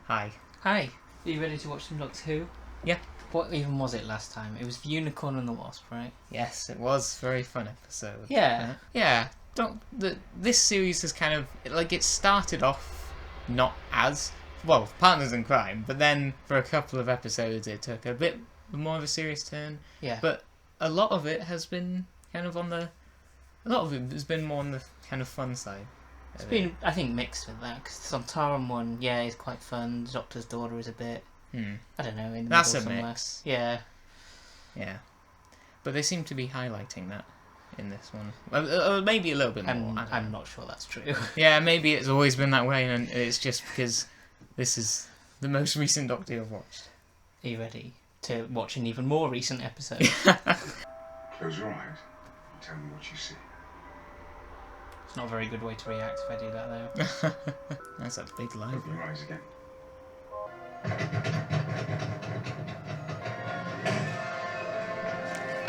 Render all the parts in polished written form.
Hi. Hi. Are you ready to watch some Doctor Who? Yeah. What even was it last time? It was The Unicorn and the Wasp, right? Yes, it was a very fun episode. Yeah. Yeah. This series has kind of it started off not as partners in crime, but then for a couple of episodes it took a bit more of a serious turn. Yeah. But a lot of it has been kind of a lot of it has been more on the kind of fun side. It's been, I think, mixed with that, because the Sontaran one, yeah, is quite fun. The Doctor's daughter is a bit, I don't know, in the That's middle a somewhere. mix. Yeah. Yeah. But they seem to be highlighting that in this one. Well, maybe a little bit more. I'm not sure that's true. Yeah, maybe it's always been that way, and it's just because this is the most recent Doctor Who I've watched. Are you ready to watch an even more recent episode? Close your eyes and tell me what you see. It's not a very good way to react if I do that, though. That's a big library. Open your eyes again.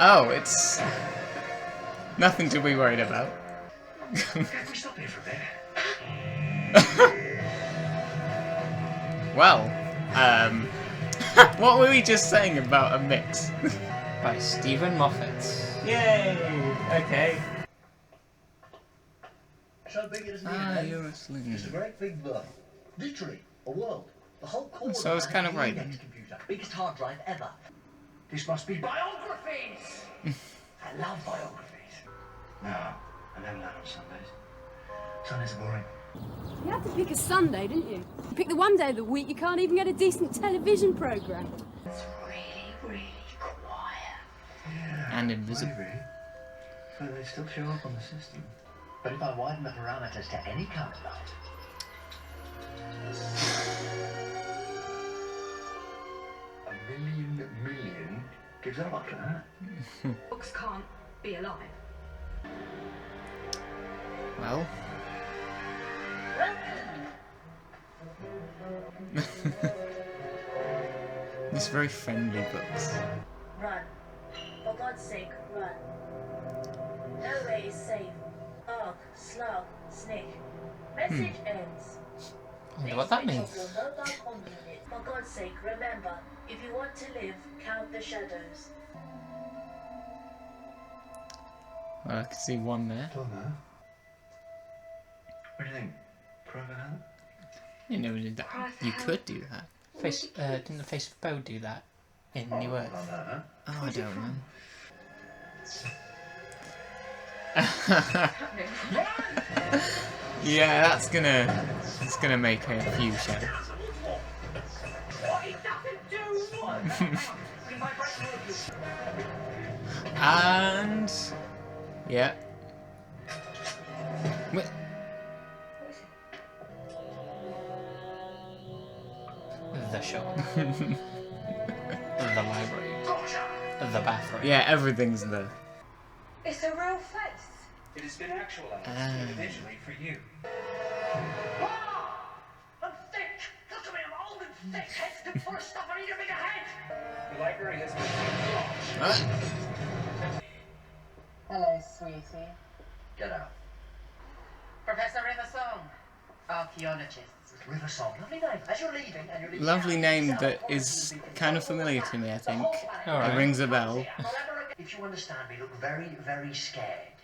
Oh, it's nothing to be worried about. Can we stop here for a bit? Well, what were we just saying about a mix? By Stephen Moffat. Yay! Okay. So big it isn't You're asleep. It's a great big block. Literally, a world. The whole core So I was of kind of an right index then. computer. Biggest hard drive ever. This must be biographies! I love biographies. No, I never learn on Sundays. Sundays are boring. You had to pick a Sunday, didn't you? You pick the one day of the week you can't even get a decent television programme. It's really, really quiet. Yeah, And invisible. maybe. But they still show up on the system. But if I widen the parameters to any kind of light, a million gives up after that. Books can't be alive. Well. This very friendly books. Run. For God's sake, run. No way is safe. Ark, slug, snake. Message ends. I wonder what that Please means. switch off your mobile comm unit. For God's sake, remember, if you want to live, count the shadows. Well, I can see one there. Don't know. What do you think? Private hand? You never did that. You could do that. Didn't the Face of Poe do that in New Earth? Oh, I don't know. Yeah, it's gonna make a few shadows. And yeah. Wait. The shop. The library. The bathroom. Yeah, everything's there. It's a real face. It has been actualized individually for you. I'm thick! Look at me, I'm old and thick! Head's too full of stuff, I need a bigger head! The library has been Hello, sweetie. Get out. Professor Riversong. Archaeologist. River Song, lovely name. As you're leaving, and you're leaving Lovely name that is kind of familiar to me, I think. Alright. It rings a bell. If you understand me, look very, very scared.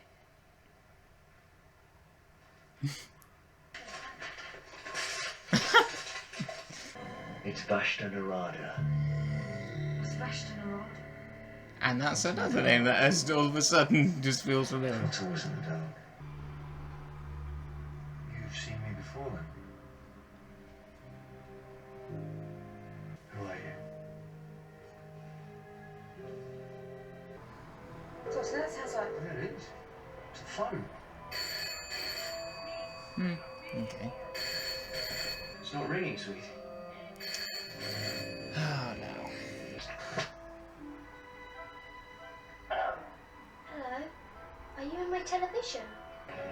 It's Vashta Narada. What's Vashtanarod? And that's another name that has all of a sudden just feels familiar. What's always in the dark? You've seen me before then. Who are you? So that sounds like... There it is. It's a phone. Okay. It's not ringing, sweetie. Oh no. Hello? Are you in my television?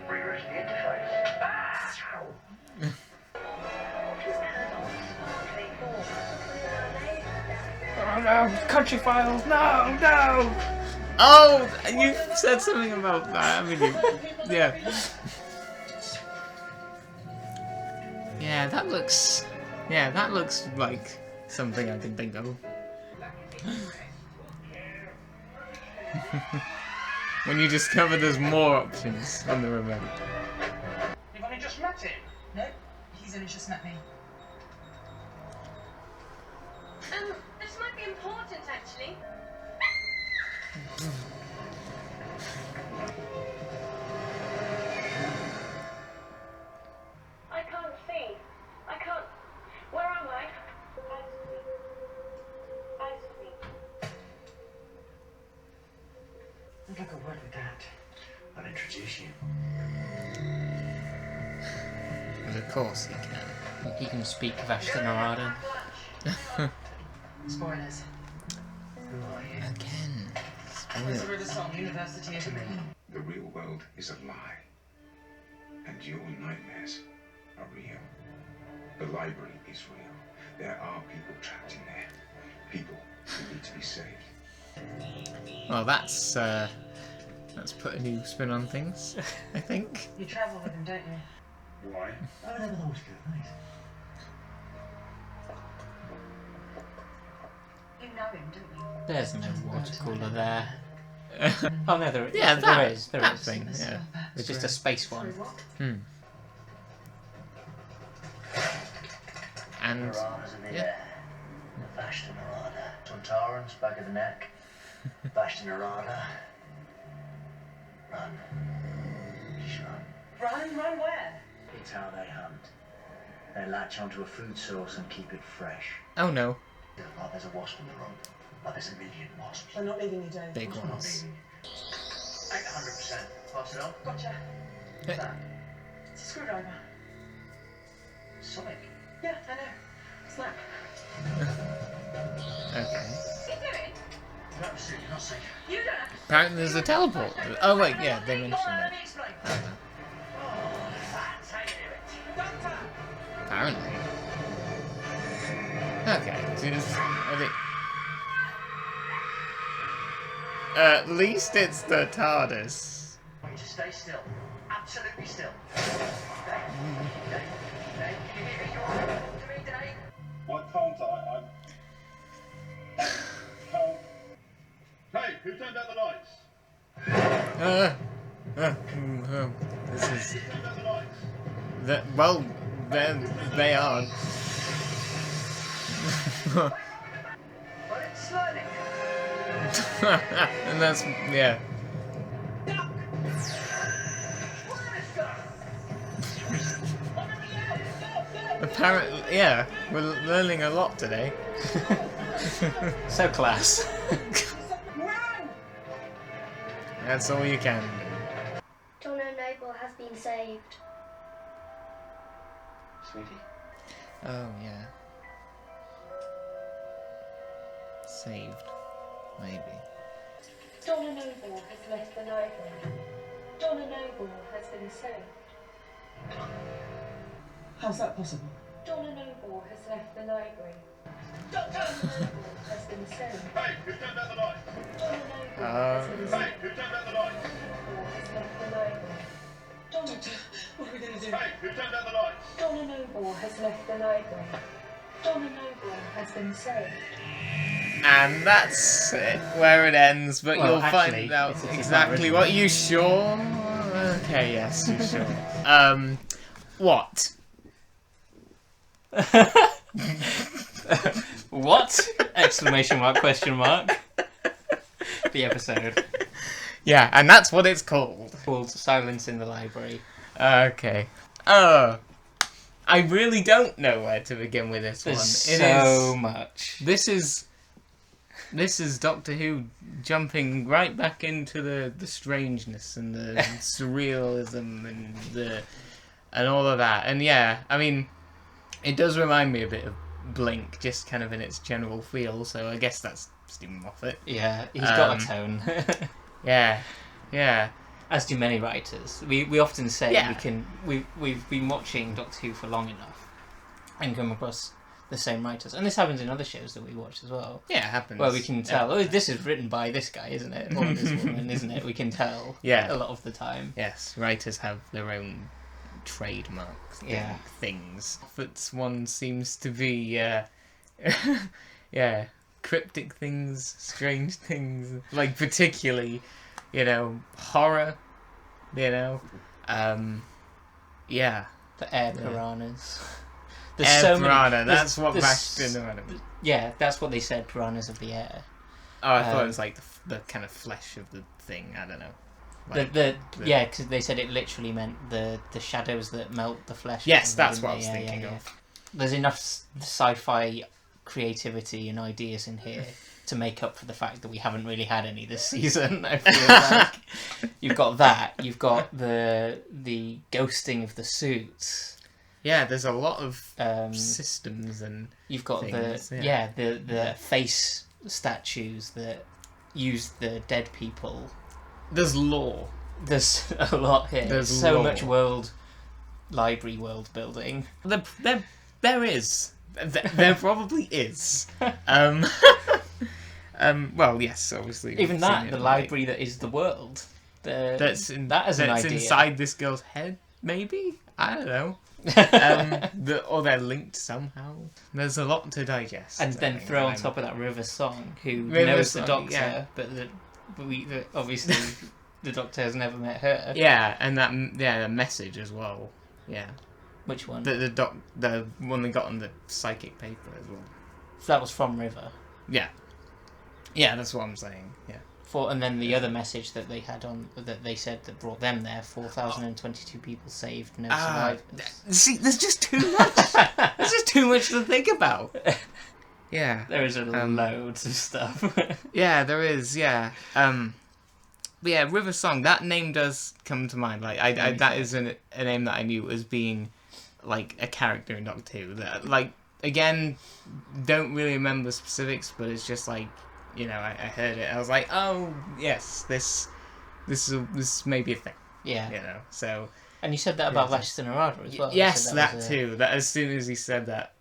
Reverse the interface. Oh no! Country Files! No! No! Oh, you said something about that, haven't you? Yeah. Yeah, that looks Yeah, that looks like something I can think of. When you discover there's more options on the remote. You've only just met him. No, he's only just met me. This might be important, actually. I can't see. I can't. Where am I? Ice cream. I'd like a word with Dad. I'll introduce you. And of course he can. He can speak Vashtinarada. Spoilers. Who are you? Again. Where's the Riversong University of me? The real world is a lie. And your nightmares are real. The library is real. There are people trapped in there. People who need to be saved. Well, that's put a new spin on things, I think. You travel with him, don't you? Why? Oh, they were always good, nice. You know him, don't you? There's no water cooler there. Oh no, there is. Yeah, there is. There that is. thing, yeah. It's just a space one. And Piranhas in the yeah. air. Vashtinarada. Tuntarans, back of the neck. Vashtinarada. Run. Just run. Run where? It's how they hunt. They latch onto a food source and keep it fresh. Oh no, Like there's a wasp in the room. Like there's a million wasps. I'm not leaving you, Dave. big I'm not ones. leaving. 800%. Pass it on. Gotcha. What's that? It's a screwdriver. Sonic. Yeah, I know. Snap. Okay. No, absolutely not safe. You don't have to. Apparently there's a teleport. Oh wait, yeah, they mentioned Let that. me explain. Oh, that's how you do it. Doctor! Apparently. Okay, so it's, I think... At least it's the TARDIS. I want you to stay still. Absolutely still. Dave, can you hear me? You all right? To me, Dave? Why can't I? Can't. Hey, who turned out the lights? This is... Who turned out the lights? Well, they are. Well, it's learning. And that's, yeah. Apparently, yeah, we're learning a lot today. So class. That's all you can do. Donna Noble has been saved. Sweetie? Oh, yeah. Saved. Maybe. Donna Noble has left the library. Donna Noble has been saved. How's that possible? Donna Noble has left the library. Donna Noble has been saved. Hey, who turned out the lights? Donna Noble has been saved. Hey, who turned out the lights? Noble has left the library. Donna, What are we going to do? Hey, who turned out the lights? Donna Noble has left the library. Donna Noble has been saved. And that's it, where it ends, but Well, you'll actually, find out it's not exactly original. what you sure. Okay, yes, you sure. What? What? Exclamation mark, question mark. The episode Yeah, and that's what it's called. called Silence in the Library. Okay. I really don't know where to begin with this There's one. so much. This is Doctor Who jumping right back into the strangeness and the surrealism and all of that. And yeah, I mean, it does remind me a bit of Blink, just kind of in its general feel. So I guess that's Stephen Moffat. Yeah, he's got a tone. Yeah, yeah. As do many writers. We often say Yeah. we've been watching Doctor Who for long enough and come across the same writers. And this happens in other shows that we watch as well. Yeah, it happens. Where we can tell, oh, this is written by this guy, isn't it? Or this woman, isn't it? We can tell Yeah. a lot of the time. Yes, writers have their own trademark Yeah. things. But one seems to be yeah, cryptic things, strange things, like particularly, horror, yeah. The air Yeah. piranhas. Air piranha, there's- that's what there's- bashed into it. Yeah, that's what they said, piranhas of the air. Oh, I thought it Um, was like the kind of flesh of the thing, I don't know. Yeah, because they said it literally meant the shadows that melt the flesh. Yes, from that's within what I was the- thinking of. There's enough sci-fi creativity and ideas in here to make up for the fact that we haven't really had any this season. I feel like you've got that. You've got the ghosting of the suits. Yeah, there's a lot of Um, systems and You've got things, the face statues that use the dead people. there's lore. There's a lot here. There's so lore. much library world building. There is. There probably is. Well, yes, obviously. Even we've that, seen the it, library that is the world. That's an idea. inside this girl's head. Maybe, I don't know. Or they're linked somehow. There's a lot to digest. And I then think, throw on and top of that River Song, who River knows the Song, Doctor, yeah. but obviously the Doctor has never met her. Yeah, and the message as well. Yeah, Which one? the one they got on the psychic paper as well. So that was from River. Yeah, that's what I'm saying. Yeah. And then the other message that they had on that they said that brought them there: 4,022 people saved, no survivors. See, there's just too much. There's just too much to think about. Yeah. There is loads of stuff. Yeah, there is. Yeah. But yeah, River Song. That name does come to mind. Like, that is a name that I knew as being like a character in Doctor Who. That, like, again, don't really remember specifics, but it's just like, I heard it. I was like, oh yes, this may be a thing. Yeah. So. And you said that about Leicester Narada as well. Yes, so that was too. That as soon as he said that,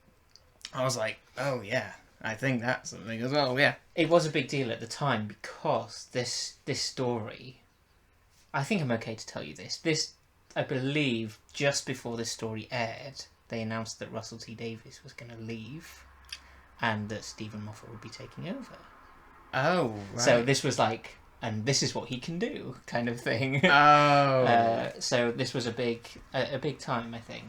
I was like, oh yeah, I think that's something as well. Yeah. It was a big deal at the time because this story. I think I'm okay to tell you this. This, I believe, just before this story aired, they announced that Russell T Davies was going to leave, and that Stephen Moffat would be taking over. Oh, right. So this was like, and this is what he can do, kind of thing. Oh. So this was a big time, I think.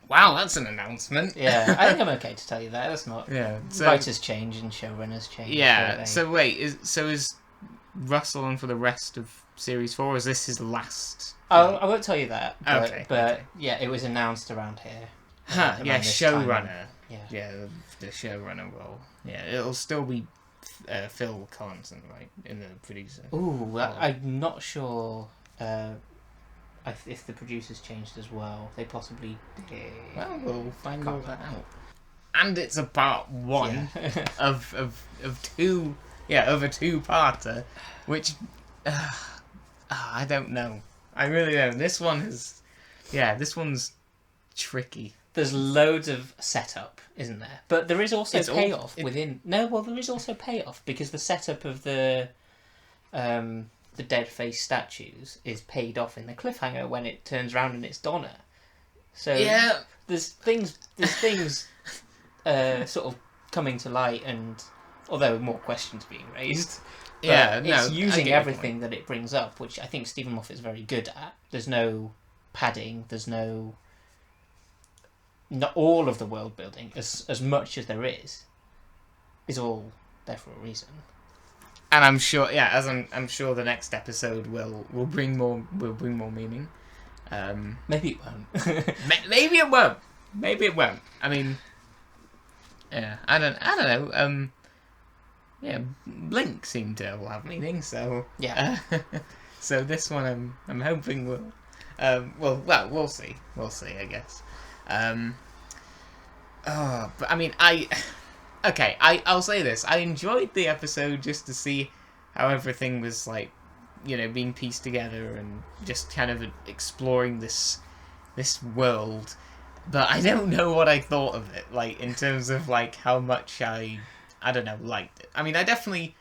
Wow, that's an announcement. Yeah, I think I'm okay to tell you that. That's not. Yeah. So, Writers change and showrunners change. yeah. don't they? So wait, is Russell on for the rest of series 4? Or is this his last? I won't tell you that. But, Okay, But okay. yeah, it was announced around here. Huh, around yeah, this time. showrunner. Yeah. Yeah, the showrunner role. Yeah, it'll still be Phil Collinson, right, in the producer. Ooh, I'm not sure if the producers changed as well. They possibly did. Well, we'll find all that out. And it's a part 1 Yeah. of 2. Yeah, of a 2-parter, which I don't know. I really don't. This one's tricky. There's loads of setup, isn't there? But there is also It's all- payoff within. No, well, there is also payoff because the setup of the dead face statues is paid off in the cliffhanger when it turns around and it's Donna. So Yeah. there's things sort of coming to light, and although more questions being raised. But Yeah, no, it's I using get your everything that it brings up, which I think Stephen Moffat's very good at. There's no padding. There's no. Not all of the world building, as much as there is all there for a reason. And I'm sure, I'm sure the next episode will bring more meaning. Maybe it won't. Maybe it won't. Maybe it won't. I mean, yeah, I don't know. Yeah, Blink seemed to all have meaning, so Yeah. So this one, I'm hoping will. Well, we'll see. We'll see, I guess. But I mean, I'll say this. I enjoyed the episode just to see how everything was like, being pieced together and just kind of exploring this world. But I don't know what I thought of it, like in terms of like how much I don't know, liked it. I mean, I definitely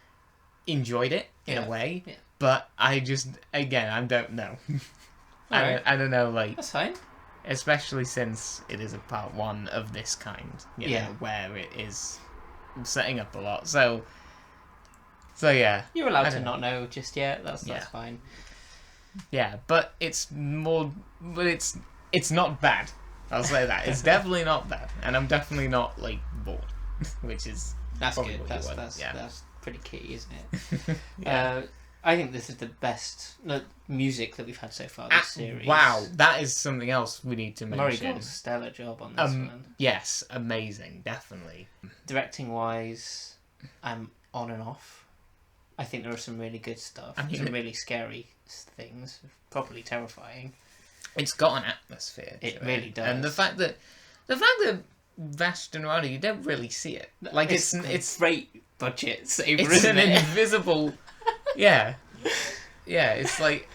enjoyed it in a way, Yeah. but I just, again, I don't know. Alright. I don't know, like, That's fine. especially since it is a part 1 of this kind, you Yeah. know, where it is setting up a lot. So yeah. You're allowed I to don't not know just yet. That's Yeah. fine. Yeah, but it's not bad. I'll say that. It's definitely not bad. And I'm definitely not, like, bored. Which is That's probably good. what you want. That's pretty key, isn't it? Yeah. I think this is the best music that we've had so far this series. Wow, that is something else we need to Murray mention. got a stellar job on this one. Yes, amazing, definitely. Directing wise, I'm on and off. I think there are some really good stuff. I mean, some really scary things, properly terrifying. It's got an atmosphere. to It really does. And the fact that Vast and Rowdy, you don't really see it. Like it's great budget saver, it's isn't an it? invisible. Yeah, it's like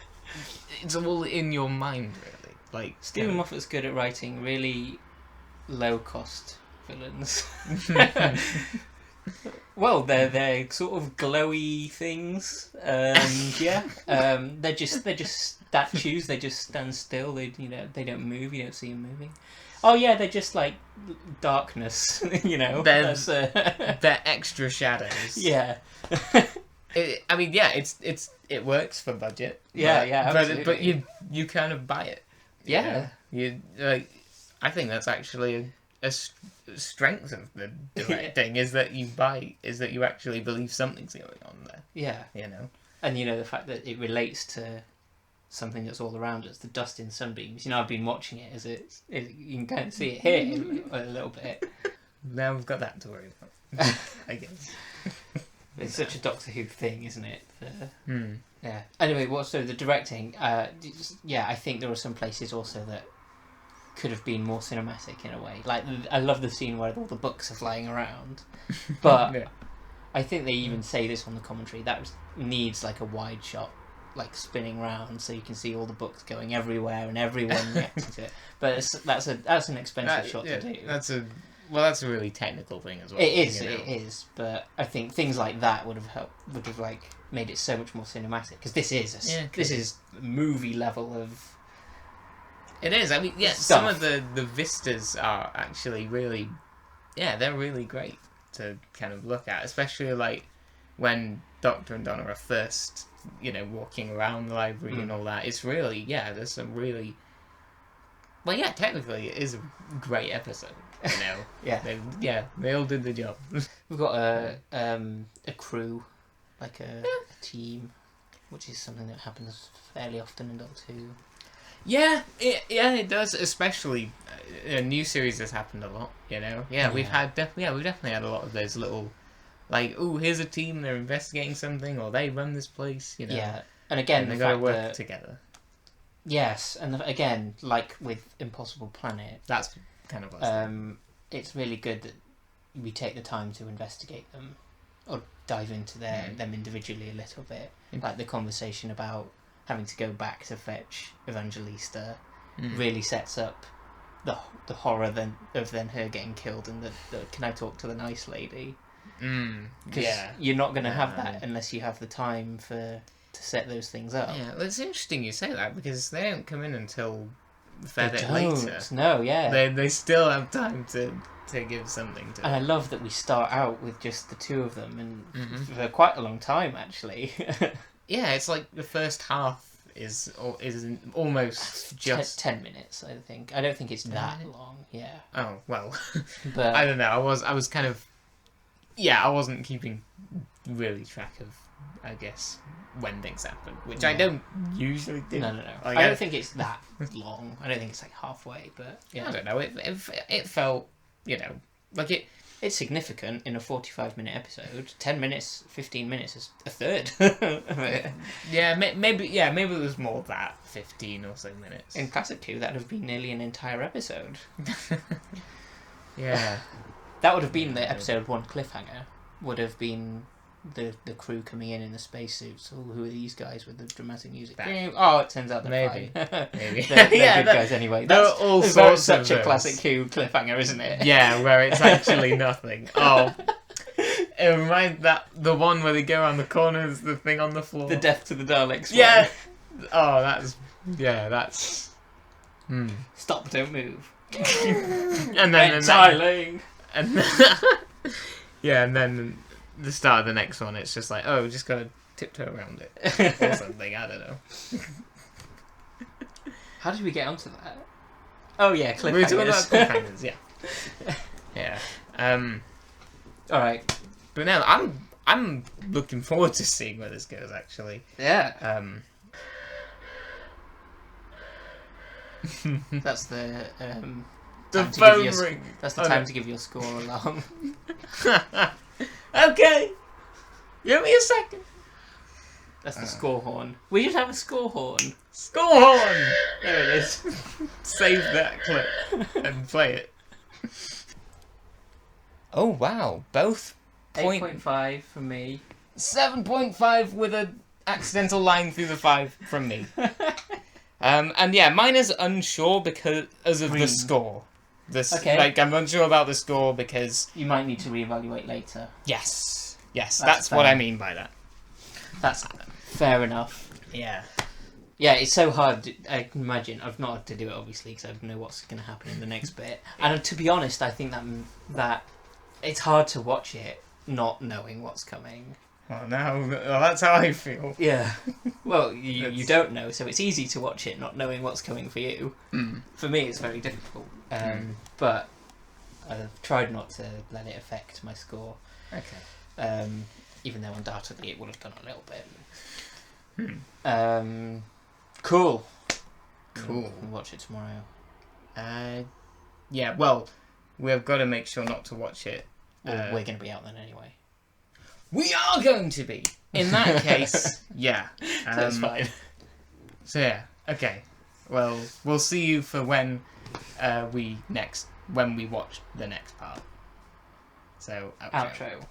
it's all in your mind, really. Like Stephen Moffat's good at writing really low cost villains. Well, they're sort of glowy things. They're just statues. They just stand still. They don't move. You don't see them moving. Oh yeah, they're just like darkness. They're extra shadows. Yeah. It works for budget. Yeah, absolutely. But you kind of buy it. Yeah. You like. I think that's actually a strength of the directing is that you actually believe something's going on there. Yeah. You know. And the fact that it relates to something that's all around us, the dust in sunbeams. I've been watching it as you can kind of see it here a little bit. Now we've got that to worry about. I guess. It's such a Doctor Who thing, isn't it? Yeah. Anyway, so the directing, I think there are some places also that could have been more cinematic in a way. Like, I love the scene where all the books are flying around, but Yeah. I think they even say this on the commentary, that needs like a wide shot, like spinning round, so you can see all the books going everywhere and everyone reacting to it. But that's an expensive shot to do. That's a really technical thing as well. It is, you know? it is, but I think things like that would have like made it so much more cinematic, because this is movie level of. It is. I mean, yeah. Stuff. Some of the vistas are actually really, they're really great to kind of look at, especially like when Doctor and Donna are first, walking around the library and all that. It's really, there's some really. Well, yeah, technically it is a great episode. Yeah. They all did the job. We've got a crew, like a team, which is something that happens fairly often in Doctor Who. Yeah, it does. Especially a new series has happened a lot. We've definitely had a lot of those little, like, oh, here's a team, they're investigating something, or they run this place. Yeah, and again, they gotta work together. Yes, and again, like with Impossible Planet, That's kind of what it's really good that we take the time to investigate them or dive into them individually a little bit. Like the conversation about having to go back to fetch Evangelista really sets up the horror of her getting killed and the can I talk to the nice lady? Because you're not going to have that unless you have the time to set those things up. Yeah, well, it's interesting you say that, because they don't come in until a fair They bit don't. later. No, yeah. They still have time to give something to And I them. love that we start out with just the two of them, and for quite a long time, actually. Yeah, it's like the first half is almost just 10 minutes, I think. I don't think it's that minutes? long, yeah. Oh, well. But I don't know. I was kind of... Yeah, I wasn't keeping really track of, I guess, when things happen, which I don't usually do. No. Like, I don't think it's that long. I don't think it's like halfway, but yeah. I don't know. It felt, like it... It's significant in a 45-minute episode. 10 minutes, 15 minutes is a third. Yeah, maybe it was more that 15 or so minutes. In Classic 2, that would have been nearly an entire episode. Yeah. That would have been the episode 1 cliffhanger. Would have been the crew coming in the spacesuits. Oh, who are these guys with the dramatic music? Oh, it turns out they're Maybe. fine. Maybe. they're good guys anyway. There are all sorts such of a those. Classic Who cliffhanger, isn't it? Yeah, where it's actually nothing. Oh, it reminds the one where they go around the corners, the thing on the floor. The Death to the Daleks. Yeah. Oh, Yeah, that's. Stop, don't move. And then Tiling. and yeah, and then the start of the next one, it's just like, oh, just gotta tiptoe around it or something. I don't know. How did we get onto that? Oh yeah, We were talking about cliffhangers. cliffhangers, yeah, yeah. All right. But now I'm looking forward to seeing where this goes. Actually, Yeah. That's the the time to give phone your ring. That's the Oh, time no. to give your score alarm. Okay, give me a second. That's the score horn. We should have a score horn. Score horn. There it is. Save that clip and play it. Oh wow, both 8.5 from me. 7.5 with an accidental line through the 5 from me. And yeah, mine is unsure because of the Green. score. Okay. Like, I'm unsure about the score because... You might need to reevaluate later. Yes, That's that's what fair. I mean by that. That's fair enough. Yeah. Yeah, it's so hard. I can imagine. I've not had to do it obviously because I don't know what's going to happen in the next bit. And to be honest, I think that it's hard to watch it not knowing what's coming. Well, that's how I feel. Yeah. Well, you It's- don't know, so it's easy to watch it not knowing what's coming for you. For me, it's very difficult. But I've tried not to let it affect my score. Okay. Even though undoubtedly it would have done a little bit. Cool. Cool. We'll watch it tomorrow. Yeah, well, we've got to make sure not to watch it. Well, we're going to be out then anyway. We are going to be! In that case, yeah. That's fine. So yeah, okay. Well, we'll see you for when we watch the next part. So, outro. Outro.